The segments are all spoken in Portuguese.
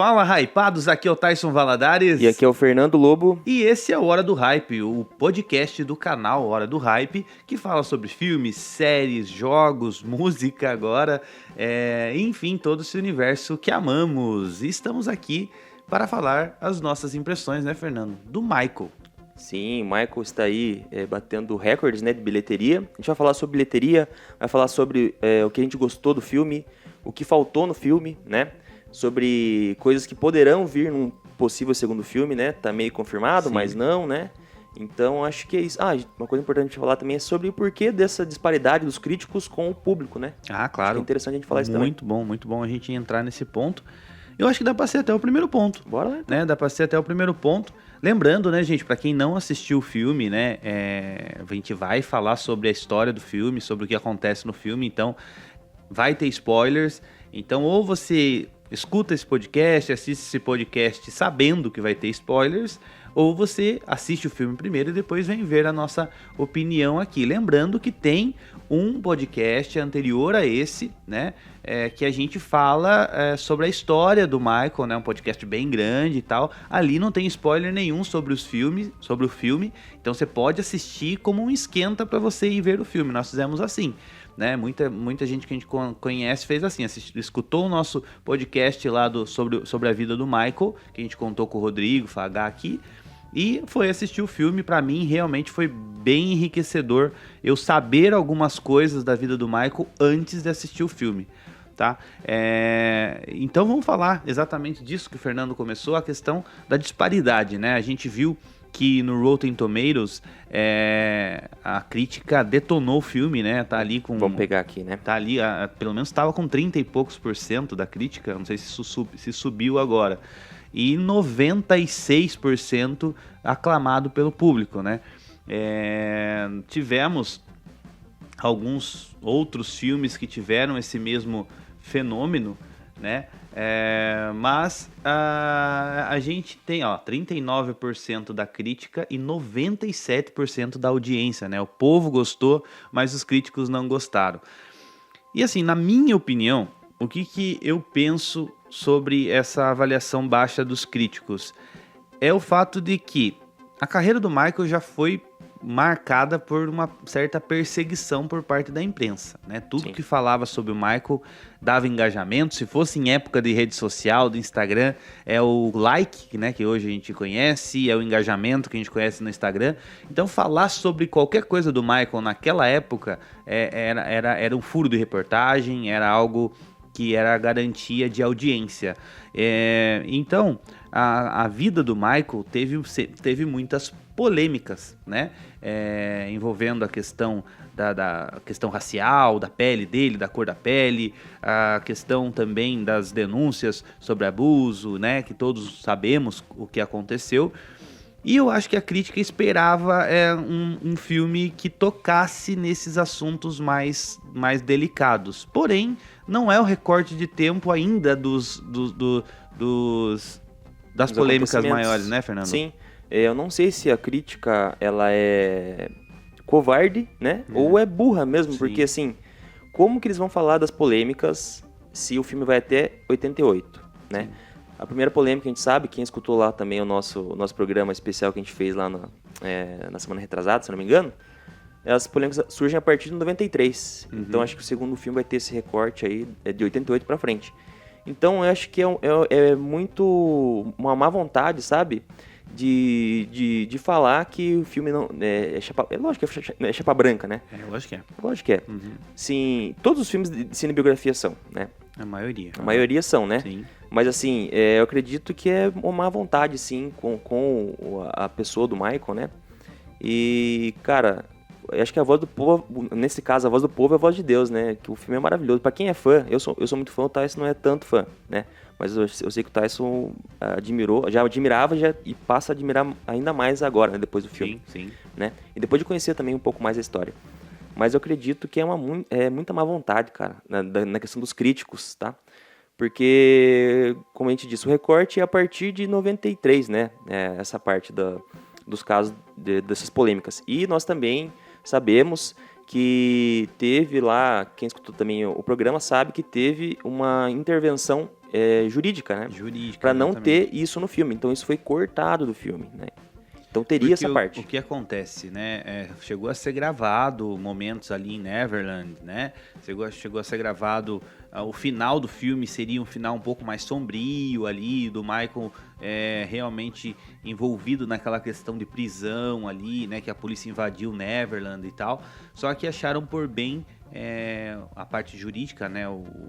Fala, hypados, aqui é o Tyson Valadares. E aqui é o Fernando Lobo. E esse é o Hora do Hype, o podcast do canal Hora do Hype, que fala sobre filmes, séries, jogos, música agora, enfim, todo esse universo que amamos. E estamos aqui para falar as nossas impressões, né, Fernando? Do Michael. Sim, o Michael está aí batendo recordes, né, de bilheteria. A gente vai falar sobre bilheteria, vai falar sobre o que a gente gostou do filme, o que faltou no filme, né? Sobre coisas que poderão vir num possível segundo filme, né? Tá meio confirmado, sim, mas não, né? Então, acho que é isso. Uma coisa importante de falar também é sobre o porquê dessa disparidade dos críticos com o público, né? Ah, claro. Acho que é interessante a gente falar isso também. Muito bom a gente entrar nesse ponto. Eu acho que dá pra ser até o primeiro ponto. Bora lá, então. Né? Dá pra ser até o primeiro ponto. Lembrando, né, gente, pra quem não assistiu o filme, né, a gente vai falar sobre a história do filme, sobre o que acontece no filme, então vai ter spoilers. Então, ou você escuta esse podcast, assiste esse podcast sabendo que vai ter spoilers, ou você assiste o filme primeiro e depois vem ver a nossa opinião aqui. Lembrando que tem um podcast anterior a esse, né, que a gente fala sobre a história do Michael, né, um podcast bem grande e tal. Ali não tem spoiler nenhum sobre o filme, então você pode assistir como um esquenta para você ir ver o filme. Nós fizemos assim. Né? Muita gente que a gente conhece fez assim, escutou o nosso podcast lá sobre a vida do Michael, que a gente contou com o Rodrigo Fagá aqui, e foi assistir o filme. Para mim realmente foi bem enriquecedor eu saber algumas coisas da vida do Michael antes de assistir o filme, tá? Então vamos falar exatamente disso que o Fernando começou, a questão da disparidade, né? A gente viu que no Rotten Tomatoes a crítica detonou o filme, né? Tá ali com... Vamos pegar aqui, né? Tá ali, pelo menos estava com 30 e poucos % da crítica, não sei se subiu agora. E 96% aclamado pelo público, né? Tivemos alguns outros filmes que tiveram esse mesmo fenômeno, né? Mas a gente tem 39% da crítica e 97% da audiência, né? O povo gostou, mas os críticos não gostaram. E assim, na minha opinião, o que eu penso sobre essa avaliação baixa dos críticos é o fato de que a carreira do Michael já foi marcada por uma certa perseguição por parte da imprensa, né? Tudo Sim. que falava sobre o Michael dava engajamento. Se fosse em época de rede social, do Instagram, é o like, né, que hoje a gente conhece, é o engajamento que a gente conhece no Instagram. Então, falar sobre qualquer coisa do Michael naquela época era um furo de reportagem, era algo que era garantia de audiência. Então, a vida do Michael teve muitas polêmicas, né? Envolvendo a questão da questão racial, da pele dele, da cor da pele, a questão também das denúncias sobre abuso, né? Que todos sabemos o que aconteceu. E eu acho que a crítica esperava um filme que tocasse nesses assuntos mais delicados. Porém, não é o recorte de tempo ainda das polêmicas maiores, né, Fernando? Sim. Eu não sei se a crítica ela é covarde, né? Ou é burra mesmo, Sim. Porque assim, como que eles vão falar das polêmicas se o filme vai até 88, né? Sim. A primeira polêmica, a gente sabe, quem escutou lá também o nosso programa especial que a gente fez lá na semana retrasada, se não me engano, as polêmicas surgem a partir de 93. Uhum. Então acho que o segundo filme vai ter esse recorte aí de 88 pra frente. Então eu acho que é muito uma má vontade, sabe? De falar que o filme não é chapa... lógico que é chapa branca, né? Lógico que é. Uhum. Sim, todos os filmes de cinebiografia são, né? A maioria. A maioria são, né? Sim. Mas assim, eu acredito que é uma má vontade, sim, com a pessoa do Michael, né? E, cara, eu acho que a voz do povo, nesse caso, a voz do povo é a voz de Deus, né? Que o filme é maravilhoso. Pra quem é fã, eu sou muito fã, o Tyson não é tanto fã, né? Mas eu sei que o Tyson já admirava e passa a admirar ainda mais agora, né? Depois do filme. Sim. Né? E depois de conhecer também um pouco mais a história. Mas eu acredito que é muita má vontade, cara, na questão dos críticos, tá? Porque, como a gente disse, o recorte é a partir de 93, né? Essa parte dos casos dessas polêmicas. E nós também sabemos que teve lá, quem escutou também o programa sabe que teve uma intervenção jurídica, né? Jurídica, para não exatamente. ter isso no filme. Então isso foi cortado do filme, né? Então teria essa parte. O que acontece, né? Chegou a ser gravado momentos ali em Neverland, né? Chegou a ser gravado. O final do filme seria um final um pouco mais sombrio ali, do Michael realmente envolvido naquela questão de prisão ali, né? Que a polícia invadiu Neverland e tal. Só que acharam por bem a parte jurídica, né?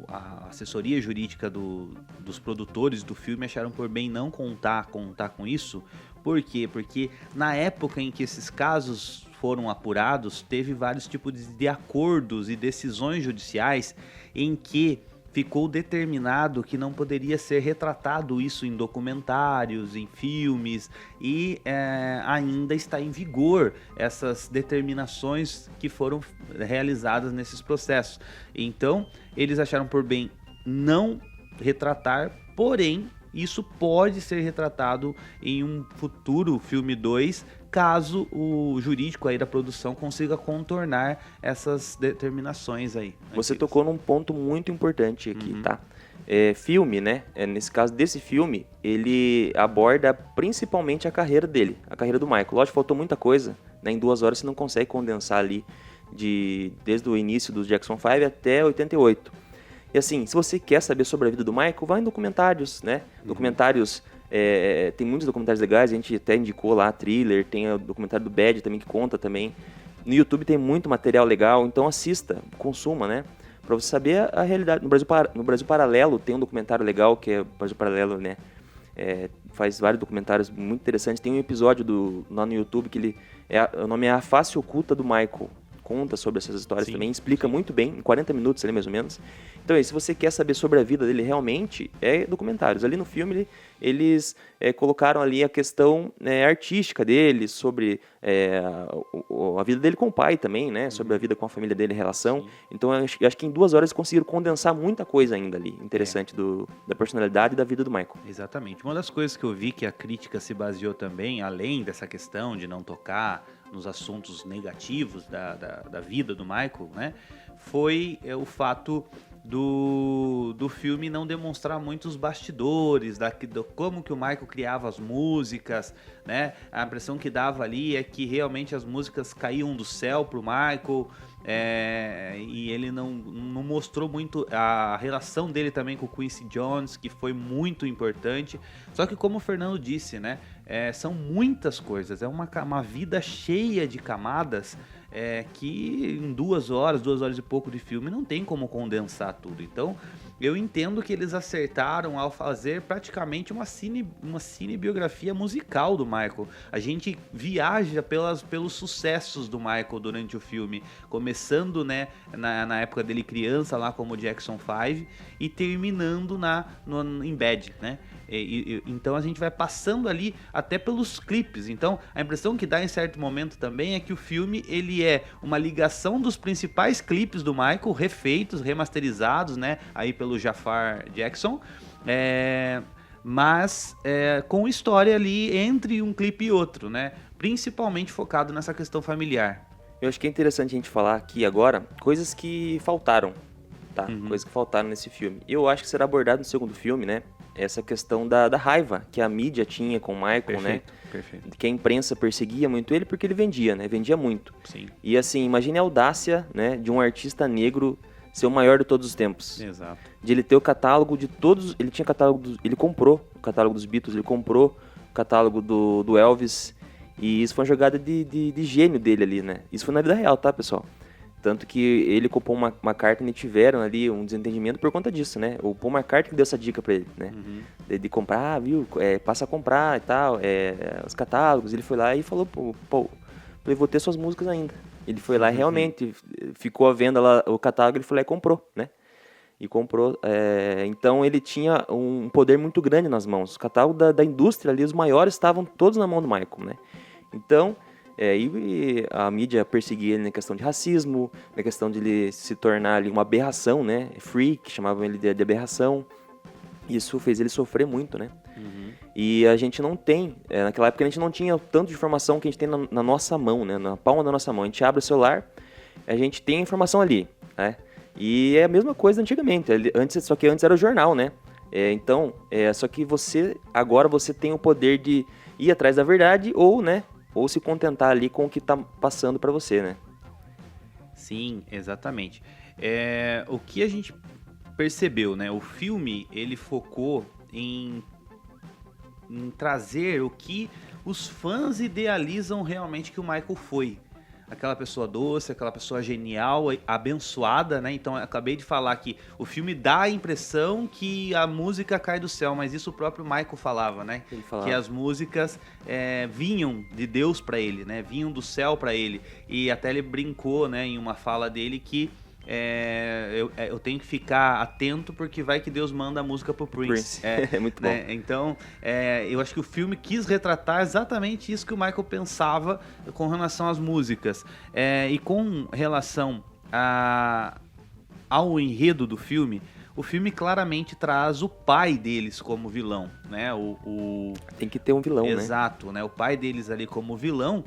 A assessoria jurídica dos produtores do filme acharam por bem não contar com isso. Por quê? Porque na época em que esses casos foram apurados, teve vários tipos de acordos e decisões judiciais em que ficou determinado que não poderia ser retratado isso em documentários, em filmes, e ainda está em vigor essas determinações que foram realizadas nesses processos. Então, eles acharam por bem não retratar, porém, isso pode ser retratado em um futuro filme 2, caso o jurídico aí da produção consiga contornar essas determinações aí. Você tocou num ponto muito importante aqui, tá? Filme, né? Nesse caso desse filme, ele aborda principalmente a carreira dele, a carreira do Michael. Lógico, faltou muita coisa, né? Em 2 horas você não consegue condensar ali desde o início do Jackson 5 até 88. E assim, se você quer saber sobre a vida do Michael, vai em documentários, né? Documentários, tem muitos documentários legais, a gente até indicou lá, Thriller, tem o documentário do Bad também, que conta também. No YouTube tem muito material legal, então assista, consuma, né? Pra você saber a realidade. No Brasil Paralelo tem um documentário legal, que é o Brasil Paralelo, né? Faz vários documentários muito interessantes. Tem um episódio lá no YouTube que o nome é A Face Oculta do Michael. Conta sobre essas histórias também, explica muito bem, em 40 minutos ali mais ou menos. Então se você quer saber sobre a vida dele realmente, documentários. Ali no filme eles colocaram ali a questão artística dele, sobre a vida dele com o pai também, né? Sobre a vida com a família dele, a relação. Então eu acho que em 2 horas eles conseguiram condensar muita coisa ainda ali, interessante da personalidade e da vida do Michael. Exatamente. Uma das coisas que eu vi que a crítica se baseou também, além dessa questão de não tocar nos assuntos negativos da vida do Michael, né? Foi o fato do filme não demonstrar muitos bastidores, como que o Michael criava as músicas, né? A impressão que dava ali é que realmente as músicas caíam do céu pro Michael, e ele não mostrou muito a relação dele também com o Quincy Jones, que foi muito importante. Só que como o Fernando disse, né? São muitas coisas, é uma vida cheia de camadas, que em 2 horas e pouco de filme não tem como condensar tudo. Então eu entendo que eles acertaram ao fazer praticamente uma cinebiografia musical do Michael. A gente viaja pelos sucessos do Michael durante o filme, começando, né, na época dele criança lá como Jackson 5 e terminando em Bad, né? Então a gente vai passando ali até pelos clipes. Então a impressão que dá em certo momento também é que o filme ele é uma ligação dos principais clipes do Michael, refeitos, remasterizados, né, aí pelo Jafar Jackson, mas com história ali entre um clipe e outro, né, principalmente focado nessa questão familiar. Eu acho que é interessante a gente falar aqui agora coisas que faltaram, tá? Coisas que faltaram nesse filme. Eu acho que será abordado no segundo filme, né? Essa questão da raiva que a mídia tinha com o Michael, perfeito, né? Perfeito. Que a imprensa perseguia muito ele porque ele vendia, né? Vendia muito. Sim. E assim, imagine a audácia, né, de um artista negro ser o maior de todos os tempos. Exato. De ele ter o catálogo de todos... Ele tinha catálogo... Ele comprou o catálogo dos Beatles, ele comprou o catálogo do Elvis. E isso foi uma jogada de gênio dele ali, né? Isso foi na vida real, tá, pessoal? Tanto que ele com o Paul McCartney tiveram ali um desentendimento por conta disso, né? O Paul McCartney deu essa dica pra ele, né? De comprar, viu? Passa a comprar e tal, os catálogos. Ele foi lá e falou, pô, eu vou ter suas músicas ainda. Ele foi lá e realmente ficou à venda lá o catálogo, ele foi lá e comprou, né? E comprou. Então ele tinha um poder muito grande nas mãos. O catálogo da indústria ali, os maiores, estavam todos na mão do Michael, né? Então... e a mídia perseguia ele na questão de racismo, na questão de ele se tornar ali uma aberração, né? Freak, chamavam ele de aberração. Isso fez ele sofrer muito, né? E a gente não tem, naquela época a gente não tinha tanto de informação que a gente tem na nossa mão, né? Na palma da nossa mão. A gente abre o celular, a gente tem a informação ali, né? E é a mesma coisa antigamente, só que antes era o jornal, né? Então, só que agora você tem o poder de ir atrás da verdade ou, né, ou se contentar ali com o que tá passando para você, né? Sim, exatamente. O que a gente percebeu, né? O filme, ele focou em trazer o que os fãs idealizam realmente que o Michael foi. Aquela pessoa doce, aquela pessoa genial, abençoada, né? Então, eu acabei de falar que o filme dá a impressão que a música cai do céu, mas isso o próprio Michael falava, né? Ele falava. Que as músicas vinham de Deus para ele, né? Vinham do céu para ele. E até ele brincou, né, em uma fala dele que eu tenho que ficar atento porque vai que Deus manda a música pro Prince. É muito bom. Né? Então, eu acho que o filme quis retratar exatamente isso que o Michael pensava com relação às músicas. E com relação ao enredo do filme, o filme claramente traz o pai deles como vilão, né? Tem que ter um vilão, Exato, né? O pai deles ali como vilão,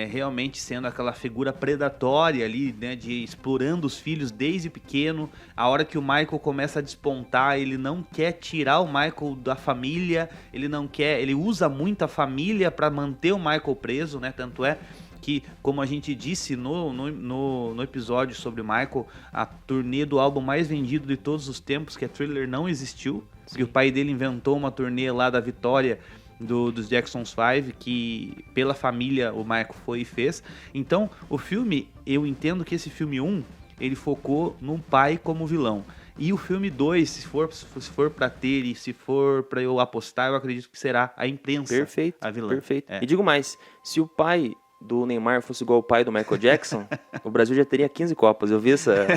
realmente sendo aquela figura predatória ali, né, de explorando os filhos desde pequeno. A hora que o Michael começa a despontar, ele não quer tirar o Michael da família, ele usa muito a família para manter o Michael preso, né? Tanto é que, como a gente disse no episódio sobre o Michael, a turnê do álbum mais vendido de todos os tempos, que é Thriller, não existiu. Sim. Porque o pai dele inventou uma turnê lá da Vitória dos Jackson's 5, que pela família o Michael foi e fez. Então, o filme, eu entendo que esse filme 1, ele focou no pai como vilão. E o filme 2, se for pra ter e se for pra eu apostar, eu acredito que será a imprensa, perfeito, a vilã. Perfeito. E digo mais, se o pai do Neymar fosse igual o pai do Michael Jackson, o Brasil já teria 15 Copas. Eu vi essa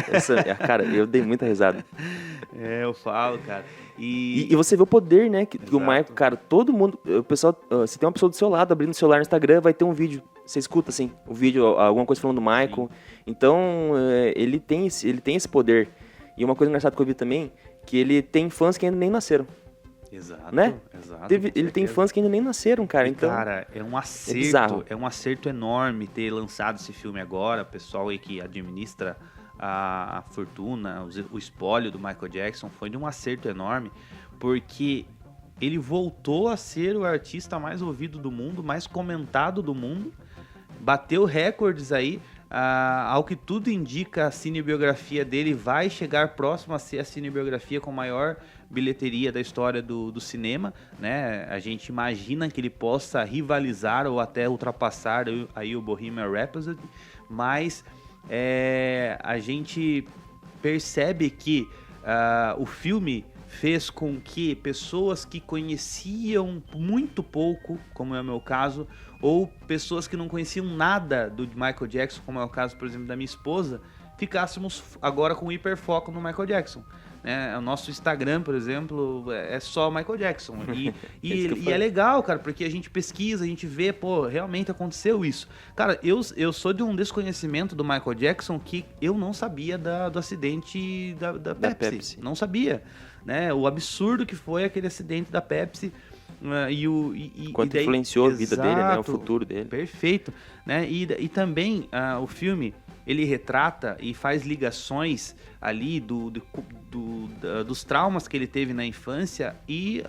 cara, eu dei muita risada. Eu falo, cara. E você vê o poder, né, que o Michael, cara, todo mundo, o pessoal, você tem uma pessoa do seu lado abrindo o celular no Instagram, vai ter um vídeo, você escuta assim, o vídeo, alguma coisa falando do Michael. Sim. Então, ele tem esse poder. E uma coisa engraçada que eu vi também, que ele tem fãs que ainda nem nasceram. Exato, né? Exato. Ele tem fãs que ainda nem nasceram, cara. Então, cara, é um acerto, é um acerto enorme ter lançado esse filme agora. O pessoal aí que administra a fortuna, o espólio do Michael Jackson, foi de um acerto enorme, porque ele voltou a ser o artista mais ouvido do mundo, mais comentado do mundo, bateu recordes aí. Ao que tudo indica, a cinebiografia dele vai chegar próximo a ser a cinebiografia com maior bilheteria da história do cinema, né? A gente imagina que ele possa rivalizar ou até ultrapassar aí o Bohemian Rhapsody, mas a gente percebe que o filme fez com que pessoas que conheciam muito pouco, como é o meu caso, ou pessoas que não conheciam nada do Michael Jackson, como é o caso, por exemplo, da minha esposa, ficássemos agora com hiperfoco no Michael Jackson. O nosso Instagram, por exemplo, é só Michael Jackson. E é legal, cara, porque a gente pesquisa, a gente vê, pô, realmente aconteceu isso. Cara, eu sou de um desconhecimento do Michael Jackson que eu não sabia do acidente da Pepsi. Não sabia, né? O absurdo que foi aquele acidente da Pepsi. Quanto influenciou a vida dele, né? O futuro dele. Perfeito. Né? E também o filme, ele retrata e faz ligações ali dos traumas que ele teve na infância e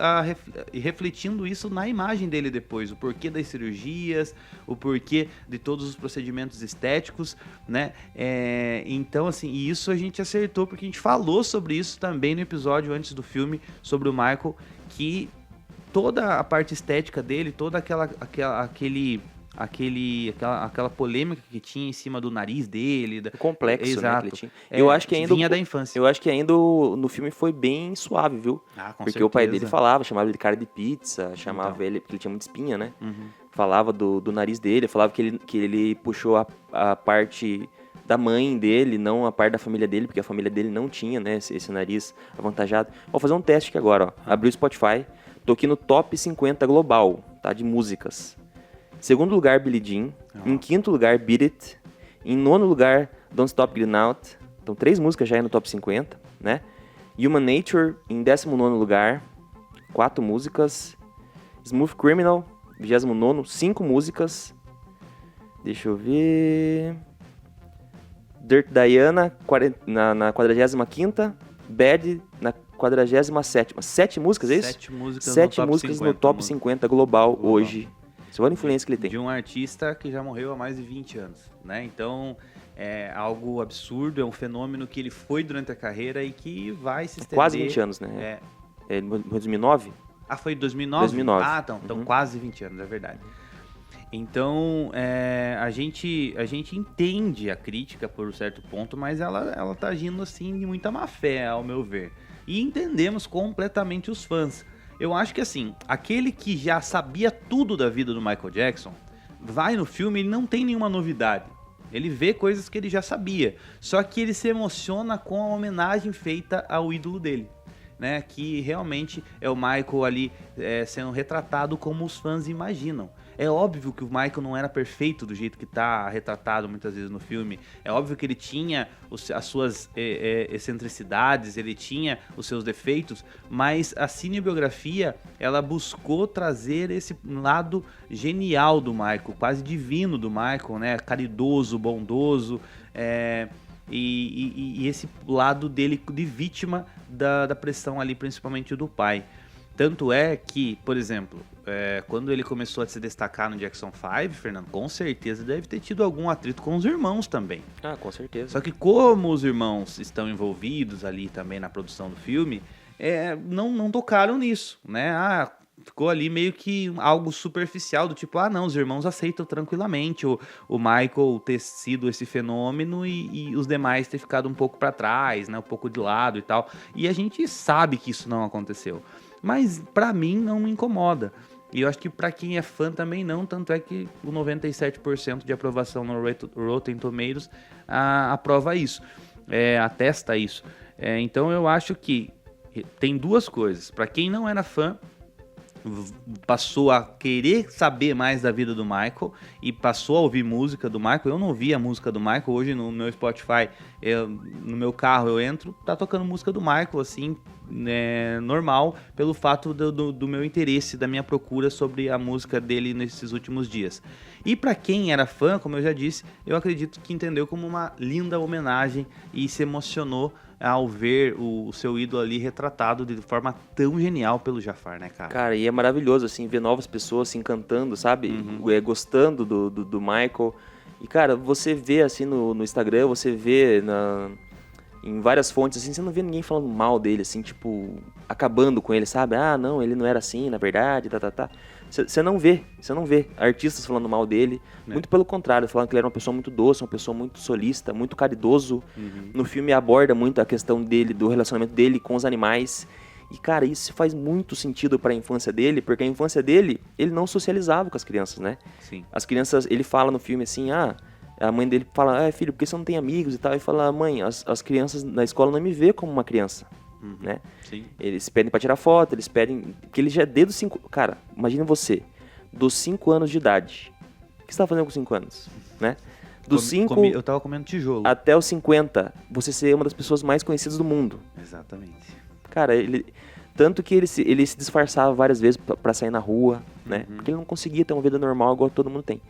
refletindo isso na imagem dele depois, o porquê das cirurgias, o porquê de todos os procedimentos estéticos, né? Então, assim, e isso a gente acertou porque a gente falou sobre isso também no episódio antes do filme, sobre o Michael, que toda a parte estética dele, toda aquela polêmica que tinha em cima do nariz dele, o complexo, exato, né, que ele tinha. Eu acho que ainda vinha da infância. Eu acho que ainda no filme foi bem suave, viu? Com porque certeza. O pai dele chamava ele de cara de pizza, chamava ele porque ele tinha muita espinha, né? Uhum. Falava do nariz dele, falava que ele puxou a parte da mãe dele, não a parte da família dele, porque a família dele não tinha, né, esse nariz avantajado. Vou fazer um teste aqui agora, ó. Abri o Spotify. Tô aqui no top 50 global, tá? De músicas. Segundo lugar, Billie Jean. Em quinto lugar, Beat It. Em nono lugar, Don't Stop Getting Out. Então, 3 músicas já aí no top 50, né? Human Nature, em 19º lugar. 4 músicas. Smooth Criminal, 29º, 5 músicas. Deixa eu ver... Dirt Diana, na 45ª. Bad, na 47ª. 7 músicas, é isso? 7 músicas, 7 músicas no top 50 global hoje. Você olha a influência que ele tem. De um artista que já morreu há mais de 20 anos, né? Então, é algo absurdo, é um fenômeno que ele foi durante a carreira e que vai se estender. Quase 20 anos, né? É 2009? Ah, foi 2009? 2009. Ah, então quase 20 anos, é verdade. Então, a gente entende a crítica por um certo ponto, mas ela tá agindo assim de muita má fé, ao meu ver. E entendemos completamente os fãs. Eu acho que assim, aquele que já sabia tudo da vida do Michael Jackson, vai no filme e ele não tem nenhuma novidade. Ele vê coisas que ele já sabia, só que ele se emociona com a homenagem feita ao ídolo dele, né? Que realmente é o Michael ali sendo retratado como os fãs imaginam. É óbvio que o Michael não era perfeito do jeito que está retratado muitas vezes no filme. É óbvio que ele tinha as suas excentricidades, ele tinha os seus defeitos, mas a cinebiografia, ela buscou trazer esse lado genial do Michael, quase divino do Michael, né? Caridoso, bondoso, e esse lado dele de vítima da pressão ali, principalmente do pai. Tanto é que, por exemplo, quando ele começou a se destacar no Jackson 5, Fernando, com certeza deve ter tido algum atrito com os irmãos também. Ah, com certeza. Só que como os irmãos estão envolvidos ali também na produção do filme, não tocaram nisso, né? Ficou ali meio que algo superficial, do tipo, não, os irmãos aceitam tranquilamente o Michael ter sido esse fenômeno e os demais ter ficado um pouco para trás, né? Um pouco de lado e tal. E a gente sabe que isso não aconteceu. Mas pra mim não me incomoda. E eu acho que pra quem é fã também não, tanto é que o 97% de aprovação no Rotten Tomatoes aprova isso, atesta isso. Então eu acho que tem duas coisas. Pra quem não era fã, passou a querer saber mais da vida do Michael e passou a ouvir música do Michael. Eu não ouvia a música do Michael. Hoje no meu Spotify, no meu carro eu entro, tá tocando música do Michael, assim, normal, pelo fato do meu interesse, da minha procura sobre a música dele nesses últimos dias. E para quem era fã, como eu já disse, eu acredito que entendeu como uma linda homenagem e se emocionou ao ver o seu ídolo ali retratado de forma tão genial pelo Jafar, né, cara? Cara, e é maravilhoso, assim, ver novas pessoas se encantando, sabe? Gostando do Michael. E, cara, você vê, assim, no Instagram, você vê em várias fontes, assim, você não vê ninguém falando mal dele, assim, tipo, acabando com ele, sabe? Não, ele não era assim, na verdade, tá. Você não vê artistas falando mal dele, muito pelo contrário, falando que ele era uma pessoa muito doce, uma pessoa muito solícita, muito caridoso. No filme aborda muito a questão dele, do relacionamento dele com os animais. E, cara, isso faz muito sentido pra infância dele, porque a infância dele, ele não socializava com as crianças, né? Sim. As crianças, ele fala no filme assim, a mãe dele fala, filho, por que você não tem amigos e tal? E fala, mãe, as crianças na escola não me vê como uma criança, né? Sim. Eles pedem pra tirar foto, eles pedem... Porque ele já é desde os 5... Cara, imagina você, dos 5 anos de idade. O que você tá fazendo com 5 anos, né? Dos 5... Eu tava comendo tijolo. Até os 50, você ser uma das pessoas mais conhecidas do mundo. Exatamente. Cara, tanto que ele se disfarçava várias vezes pra sair na rua, né? Porque ele não conseguia ter uma vida normal igual todo mundo tem.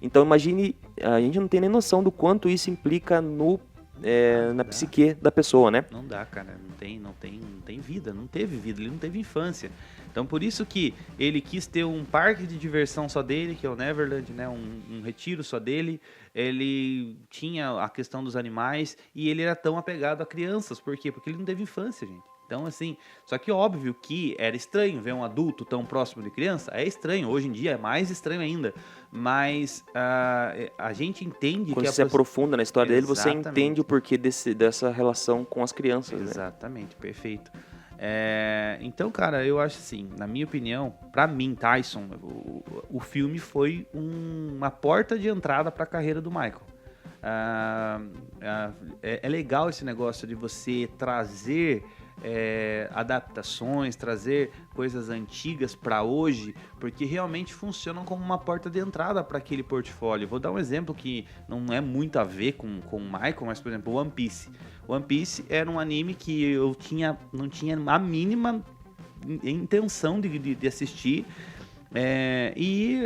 Então imagine, a gente não tem nem noção do quanto isso implica na psique da pessoa, né? Não dá, cara, não tem vida, não teve vida, ele não teve infância. Então por isso que ele quis ter um parque de diversão só dele, que é o Neverland, né? Um retiro só dele. Ele tinha a questão dos animais e ele era tão apegado a crianças. Por quê? Porque ele não teve infância, gente. Então, assim, só que óbvio que era estranho ver um adulto tão próximo de criança. É estranho, hoje em dia é mais estranho ainda. Mas a gente entende quando que... Quando você aprofunda na história dele, você entende o porquê dessa relação com as crianças. Exatamente, né? Perfeito. Então, cara, eu acho assim, na minha opinião, pra mim, Tyson, o filme foi uma porta de entrada pra carreira do Michael. É legal esse negócio de você trazer... adaptações, trazer coisas antigas para hoje, porque realmente funcionam como uma porta de entrada para aquele portfólio. Vou dar um exemplo que não é muito a ver com o Michael, mas, por exemplo, One Piece. One Piece era um anime que eu não tinha a mínima intenção de assistir, e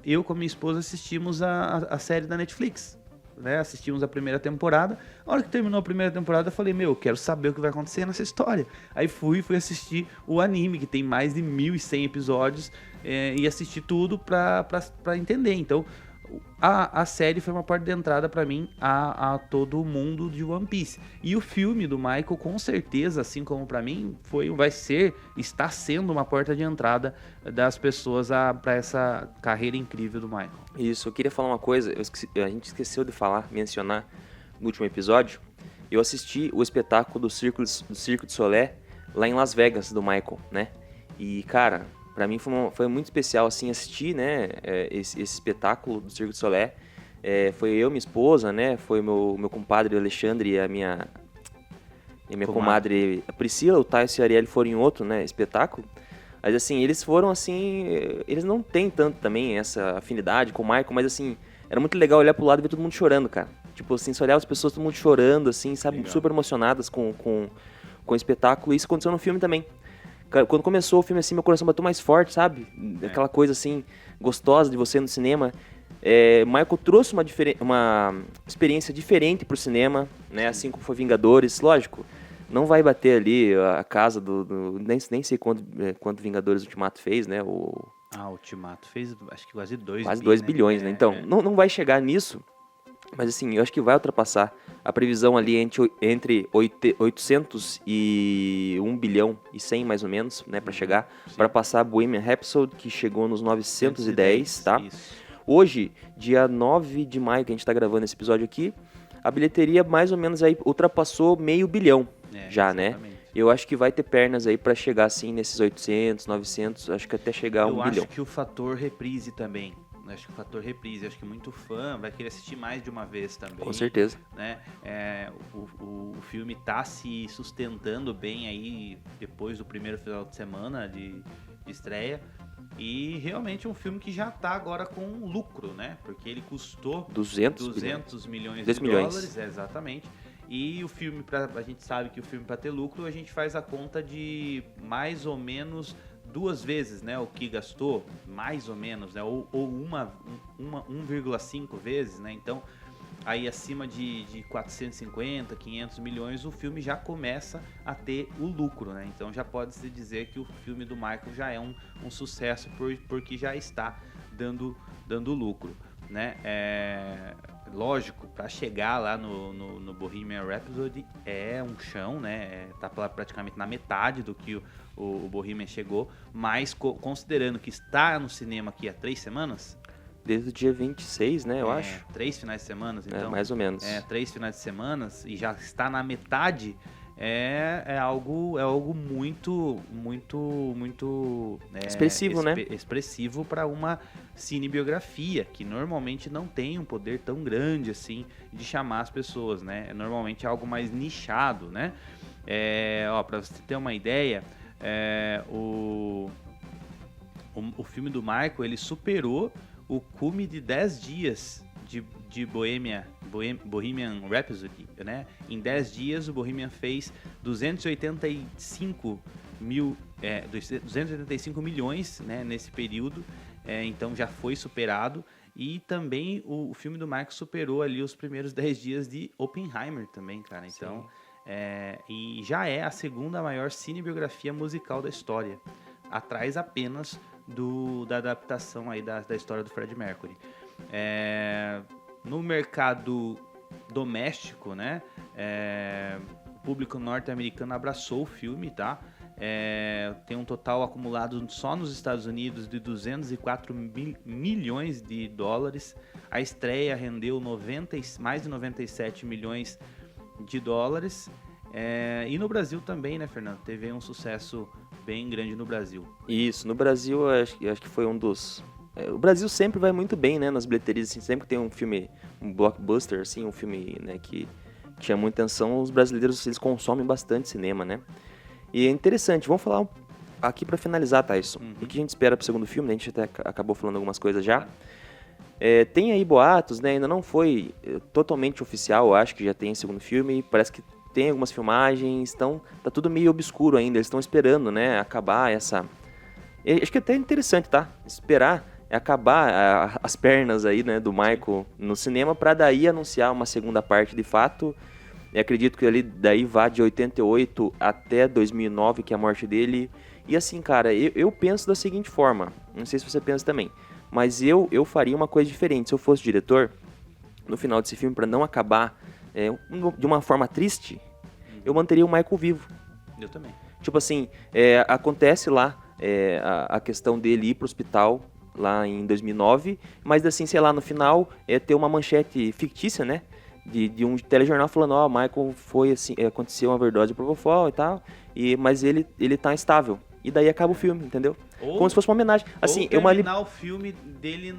eu com minha esposa assistimos a série da Netflix, né? Assistimos a primeira temporada. A hora que terminou a primeira temporada, eu falei, eu quero saber o que vai acontecer nessa história. Aí fui assistir o anime, que tem mais de 1.100 episódios, e assisti tudo pra entender. Então, a série foi uma porta de entrada pra mim a todo o mundo de One Piece. E o filme do Michael, com certeza, assim como pra mim, está sendo uma porta de entrada das pessoas pra essa carreira incrível do Michael. Isso, eu queria falar uma coisa, a gente esqueceu de mencionar no último episódio. Eu assisti o espetáculo do Circo de Solé lá em Las Vegas, do Michael, né? E, cara, pra mim foi muito especial, assim, assistir, né, esse espetáculo do Circo de Solé. Foi eu, minha esposa, né, foi meu compadre Alexandre e a minha comadre Priscila, o Tyson e a Arielle foram em outro, né, espetáculo. Mas, assim, eles foram, assim, eles não têm tanto também essa afinidade com o Michael, mas, assim, era muito legal olhar pro lado e ver todo mundo chorando, cara. Tipo, assim, se olhar as pessoas, todo mundo chorando, assim, sabe, legal. Super emocionadas com o espetáculo. E isso aconteceu no filme também. Quando começou o filme, assim, meu coração bateu mais forte, sabe? Aquela coisa, assim, gostosa de você no cinema. Michael trouxe uma experiência diferente pro cinema, né? Assim como foi Vingadores. Lógico, não vai bater ali a casa nem sei quanto Vingadores Ultimato fez, né? Ultimato fez, acho que quase 2 bilhões, né? Então, não vai chegar nisso. Mas, assim, eu acho que vai ultrapassar a previsão ali entre 800 e 1 bilhão e 100, mais ou menos, né, para chegar, para passar Bohemian Rhapsody, que chegou nos 910, tá? Isso. Hoje, dia 9 de maio, que a gente tá gravando esse episódio aqui, a bilheteria mais ou menos aí ultrapassou meio bilhão já, exatamente. Né? Eu acho que vai ter pernas aí para chegar, assim, nesses 800, 900, acho que até chegar a 1 bilhão. Eu acho que o fator reprise também. Acho que o fator reprise, acho que muito fã vai querer assistir mais de uma vez também. Com certeza. Né? O filme tá se sustentando bem aí depois do primeiro final de semana de estreia. E realmente é um filme que já tá agora com lucro, né? Porque ele custou 200 milhões de dólares. Exatamente. E o filme, a gente sabe que o filme, para ter lucro, a gente faz a conta de mais ou menos 2 vezes, né, o que gastou, mais ou menos, né, ou 1,5 vezes, né, então aí acima de 450, 500 milhões o filme já começa a ter o lucro, né, então já pode-se dizer que o filme do Michael já é um sucesso porque já está dando lucro, né, lógico, para chegar lá no Bohemian Rhapsody é um chão, né, tá praticamente na metade do que o Bohemian chegou, mas considerando que está no cinema aqui há 3 semanas... Desde o dia 26, né, eu acho. 3 finais de semana, então... mais ou menos. 3 finais de semana e já está na metade, é algo muito expressivo, né? Expressivo para uma cinebiografia, que normalmente não tem um poder tão grande assim de chamar as pessoas, né? Normalmente é algo mais nichado, né? Para você ter uma ideia... o filme do Michael, ele superou o cume de 10 dias de Bohemian Rhapsody, né? Em 10 dias o Bohemian fez 285 milhões, né, nesse período, então já foi superado. E também o filme do Michael superou ali os primeiros 10 dias de Oppenheimer também, cara, então... e já é a segunda maior cinebiografia musical da história, atrás apenas da adaptação aí da história do Freddie Mercury. No mercado doméstico, né, o público norte-americano abraçou o filme, tá? Tem um total acumulado só nos Estados Unidos de 204 milhões de dólares. A estreia rendeu mais de 97 milhões de dólares. E no Brasil também, né, Fernando? Teve um sucesso bem grande no Brasil. Isso, no Brasil eu acho que foi um dos... o Brasil sempre vai muito bem, né, nas bilheterias, assim, sempre que tem um filme, um blockbuster, assim, um filme, né, que chama muita atenção, os brasileiros, eles consomem bastante cinema, né? E é interessante, vamos falar aqui pra finalizar, Tyson, o que a gente espera pro segundo filme, né? A gente até acabou falando algumas coisas já. Tem aí boatos, né, ainda não foi totalmente oficial, eu acho que já tem segundo filme, parece que tem algumas filmagens, então tá tudo meio obscuro ainda, eles estão esperando, né, acabar essa... Acho que é até interessante, tá? Esperar é acabar as pernas aí, né, do Michael no cinema, pra daí anunciar uma segunda parte de fato. Eu acredito que ali daí vá de 88 até 2009, que é a morte dele. E assim, cara, eu penso da seguinte forma, não sei se você pensa também, mas eu faria uma coisa diferente. Se eu fosse diretor, no final desse filme, pra não acabar de uma forma triste, eu manteria o Michael vivo. Eu também. Tipo assim, acontece lá a questão dele ir pro hospital lá em 2009, mas assim, sei lá, no final ter uma manchete fictícia, né? De um telejornal falando, Michael foi assim, aconteceu uma overdose de Propofol e tal, mas ele tá estável. E daí acaba o filme, entendeu? Como se fosse uma homenagem. Assim, ou terminar o filme dele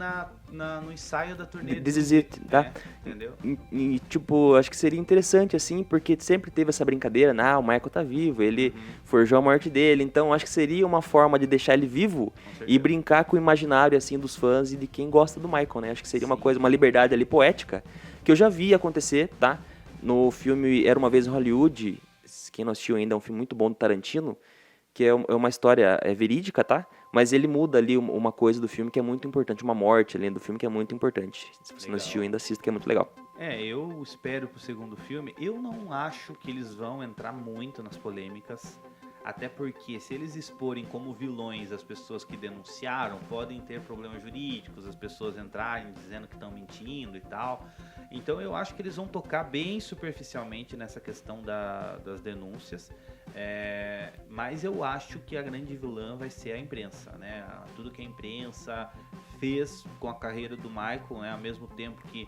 no ensaio da turnê This Is It, tá? Entendeu? E, tipo, acho que seria interessante, assim, porque sempre teve essa brincadeira, o Michael tá vivo, ele forjou a morte dele, então acho que seria uma forma de deixar ele vivo e brincar com o imaginário, assim, dos fãs e de quem gosta do Michael, né? Acho que seria uma liberdade ali poética, que eu já vi acontecer, tá? No filme Era Uma Vez em Hollywood, quem não assistiu ainda, é um filme muito bom do Tarantino, que é uma história verídica, tá? Mas ele muda ali uma coisa do filme que é muito importante, uma morte ali do filme que é muito importante. Se você não assistiu ainda, assista, que é muito legal. Eu espero pro segundo filme. Eu não acho que eles vão entrar muito nas polêmicas, até porque se eles exporem como vilões as pessoas que denunciaram, podem ter problemas jurídicos, as pessoas entrarem dizendo que estão mentindo e tal. Então eu acho que eles vão tocar bem superficialmente nessa questão das denúncias. Mas eu acho que a grande vilã vai ser a imprensa, né? Tudo que a imprensa fez com a carreira do Michael, né? Ao mesmo tempo que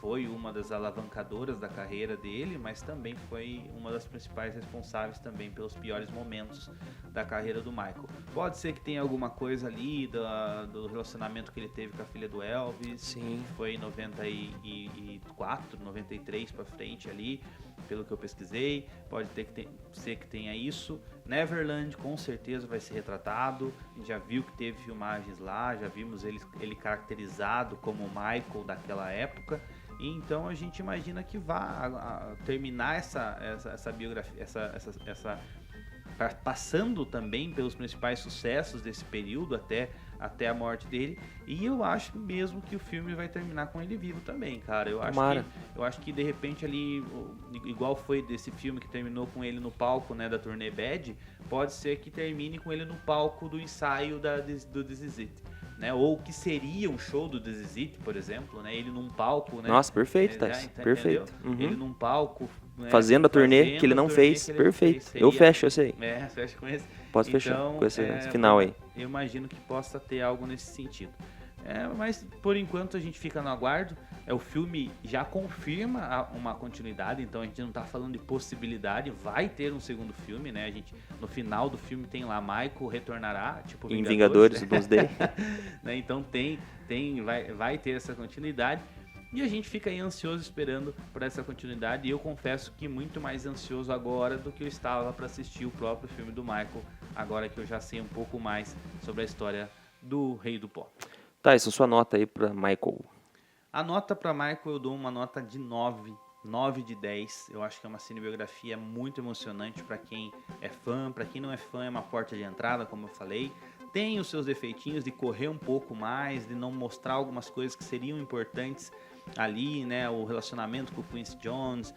foi uma das alavancadoras da carreira dele, mas também foi uma das principais responsáveis também pelos piores momentos da carreira do Michael. Pode ser que tenha alguma coisa ali do relacionamento que ele teve com a filha do Elvis. Sim. Foi em 94, 93 pra frente ali, pelo que eu pesquisei. Pode ser que tenha isso. Neverland com certeza vai ser retratado. A gente já viu que teve filmagens lá, já vimos ele caracterizado como o Michael daquela época. E então a gente imagina que vá terminar essa biografia, passando também pelos principais sucessos desse período até a morte dele. E eu acho mesmo que o filme vai terminar com ele vivo também, cara. Eu acho que de repente ali, igual foi desse filme que terminou com ele no palco, né, da turnê Bad, pode ser que termine com ele no palco do ensaio do This Is It, né? Ou que seria um show do This Is It, por exemplo, né? Ele num palco, né? Nossa, perfeito, Thais. Perfeito. Ele num palco, né? Fazendo a turnê que ele não fez. Perfeito. Eu fecho esse aí. Fecha com esse. Posso fechar com esse final aí. Eu imagino que possa ter algo nesse sentido. Mas por enquanto a gente fica no aguardo. O filme já confirma uma continuidade, então a gente não tá falando de possibilidade. Vai ter um segundo filme, né? No final do filme tem lá Michael retornará, tipo em Vingadores, né? Doomsday. Né? Então vai ter essa continuidade. E a gente fica aí ansioso esperando por essa continuidade. E eu confesso que muito mais ansioso agora do que eu estava para assistir o próprio filme do Michael, agora que eu já sei um pouco mais sobre a história do Rei do Pop. Tá, essa é a sua nota aí para Michael. A nota para Michael eu dou uma nota de 9 de 10. Eu acho que é uma cinebiografia muito emocionante para quem é fã. Para quem não é fã, é uma porta de entrada, como eu falei. Tem os seus defeitinhos de correr um pouco mais, de não mostrar algumas coisas que seriam importantes ali, né, o relacionamento com o Quincy Jones,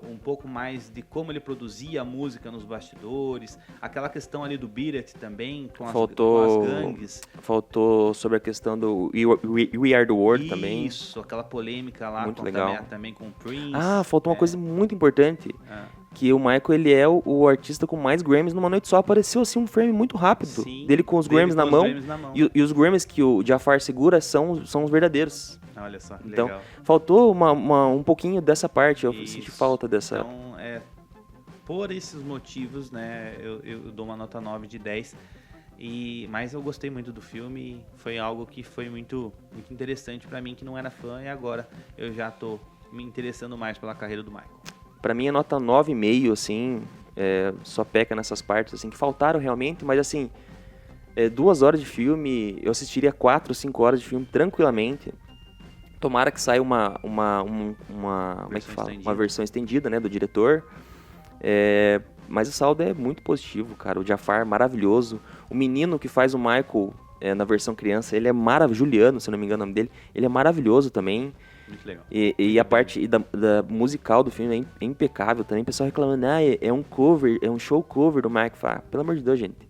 um pouco mais de como ele produzia a música nos bastidores, aquela questão ali do Beat It também, com as gangues. Faltou sobre a questão do We Are The World também. Isso, aquela polêmica lá muito legal. Também com o Prince. Faltou uma coisa muito importante, que o Michael, ele é o artista com mais Grammys numa noite só. Apareceu assim um frame muito rápido, dele com os Grammys na mão. E os Grammys que o Jafar segura são os verdadeiros. Olha só, que então, legal. Faltou um pouquinho dessa parte, eu senti falta dessa. Então, por esses motivos, né, eu dou uma nota 9 de 10. Mas eu gostei muito do filme, foi algo que foi muito, muito interessante pra mim, que não era fã, e agora eu já tô me interessando mais pela carreira do Michael. Pra mim é nota 9,5, assim, só peca nessas partes, assim, que faltaram realmente, mas assim, 2 horas de filme, eu assistiria 4, 5 horas de filme tranquilamente. Tomara que saia uma versão estendida, né, do diretor. Mas o saldo é muito positivo, cara. O Jafar, maravilhoso. O menino que faz o Michael, na versão criança, ele é maravilhoso. Juliano, se eu não me engano o nome dele. Ele é maravilhoso também. Muito legal. E a parte da musical do filme é impecável também. O pessoal reclamando, é um cover, é um show cover do Mike. Fala, pelo amor de Deus, gente.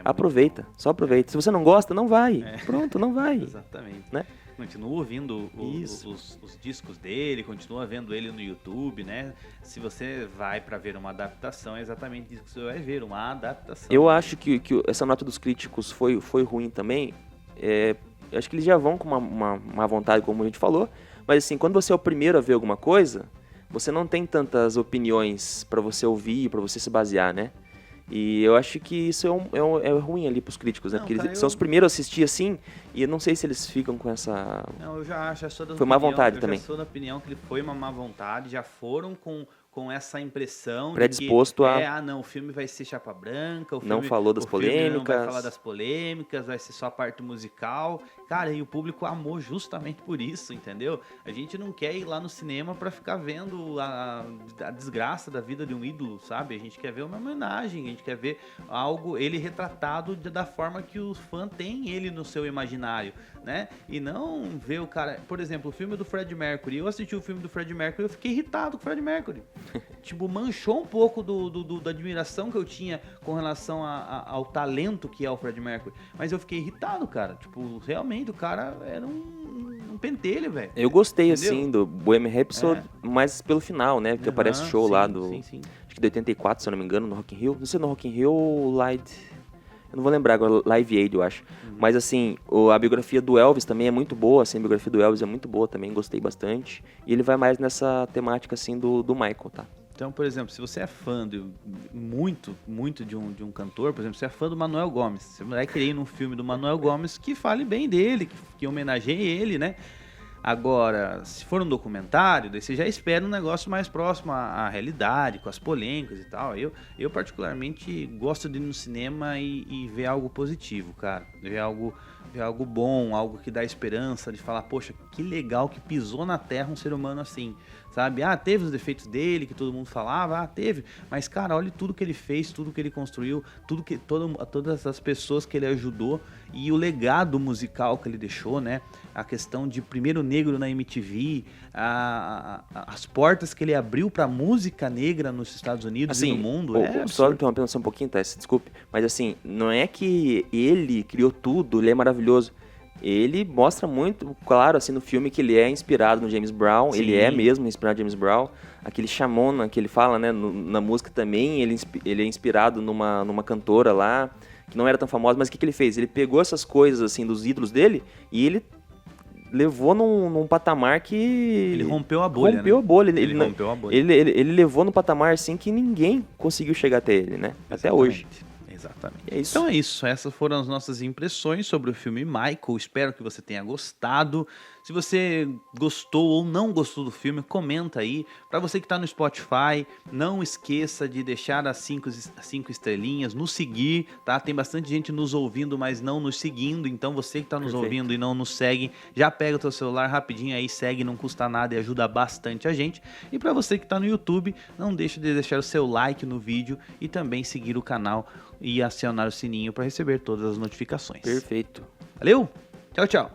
Aproveita, só aproveita. Se você não gosta, não vai. Pronto, não vai. Exatamente. Né? Continua ouvindo os discos dele, continua vendo ele no YouTube, né? Se você vai para ver uma adaptação, é exatamente isso que você vai ver, uma adaptação. Eu acho que essa nota dos críticos foi ruim também. Acho que eles já vão com uma vontade, como a gente falou. Mas assim, quando você é o primeiro a ver alguma coisa, você não tem tantas opiniões para você ouvir, para você se basear, né? E eu acho que isso é ruim ali pros críticos, né? Porque eles são os primeiros a assistir assim, e eu não sei se eles ficam com essa... Não, eu já acho, foi má vontade também. Eu já sou da opinião que ele foi uma má vontade, já foram com essa impressão predisposto de que, não, o filme vai ser chapa branca, não falou das polêmicas. Não vai falar das polêmicas, vai ser só a parte musical. Cara, e o público amou justamente por isso, entendeu? A gente não quer ir lá no cinema pra ficar vendo a desgraça da vida de um ídolo, sabe? A gente quer ver uma homenagem, a gente quer ver algo, ele retratado da forma que o fã tem ele no seu imaginário, né? E não ver o cara... Por exemplo, o filme do Freddie Mercury. Eu assisti o filme do Freddie Mercury e eu fiquei irritado com o Freddie Mercury. Tipo, manchou um pouco da admiração que eu tinha com relação ao talento que é o Freddie Mercury. Mas eu fiquei irritado, cara. Tipo, realmente, o cara era um pentelho, velho. Eu gostei, entendeu? Assim, do Bohemian Rhapsody, mas pelo final, né? Porque aparece o show lá do... Sim. Acho que de 84, se eu não me engano, no Rock in Rio. Não sei, no Rock in Rio ou Light... Eu não vou lembrar agora, Live Aid, eu acho. Mas, assim, a biografia do Elvis também é muito boa, assim, a biografia do Elvis é muito boa também, gostei bastante. E ele vai mais nessa temática, assim, do Michael, tá? Então, por exemplo, se você é fã muito de um cantor, por exemplo, você é fã do Manuel Gomes, você vai querer ir num filme do Manuel Gomes que fale bem dele, que homenageie ele, né? Agora, se for um documentário, daí você já espera um negócio mais próximo à realidade, com as polêmicas e tal. Eu particularmente gosto de ir no cinema e ver algo positivo, cara. Ver algo bom, algo que dá esperança, de falar, poxa, que legal que pisou na Terra um ser humano assim, sabe? Teve os defeitos dele, que todo mundo falava, teve. Mas, cara, olha tudo que ele fez, tudo que ele construiu, todas as pessoas que ele ajudou e o legado musical que ele deixou, né? A questão de primeiro negro na MTV, as portas que ele abriu pra música negra nos Estados Unidos e no mundo. Só interrompendo um pouquinho, Tess, desculpe, mas assim, não é que ele criou tudo, ele é maravilhoso. Ele mostra muito, claro, assim, no filme que ele é inspirado no James Brown. Sim. Ele é mesmo inspirado no James Brown. Aquele Shamona que ele fala, né, na música também, ele é inspirado numa cantora lá, que não era tão famosa, mas o que ele fez? Ele pegou essas coisas, assim, dos ídolos dele e ele levou num patamar que... Ele rompeu a bolha, rompeu a bolha. Ele rompeu a bolha. Ele levou num patamar, assim, que ninguém conseguiu chegar até ele, né? Exatamente. Até hoje. Exatamente. É isso. Então é isso. Essas foram as nossas impressões sobre o filme Michael. Espero que você tenha gostado. Se você gostou ou não gostou do filme, comenta aí. Para você que está no Spotify, não esqueça de deixar as 5 estrelinhas, nos seguir, tá? Tem bastante gente nos ouvindo, mas não nos seguindo. Então você que está nos ouvindo e não nos segue, já pega o teu celular rapidinho aí, segue, não custa nada e ajuda bastante a gente. E para você que está no YouTube, não deixe de deixar o seu like no vídeo e também seguir o canal e acionar o sininho para receber todas as notificações. Perfeito. Valeu? Tchau, tchau.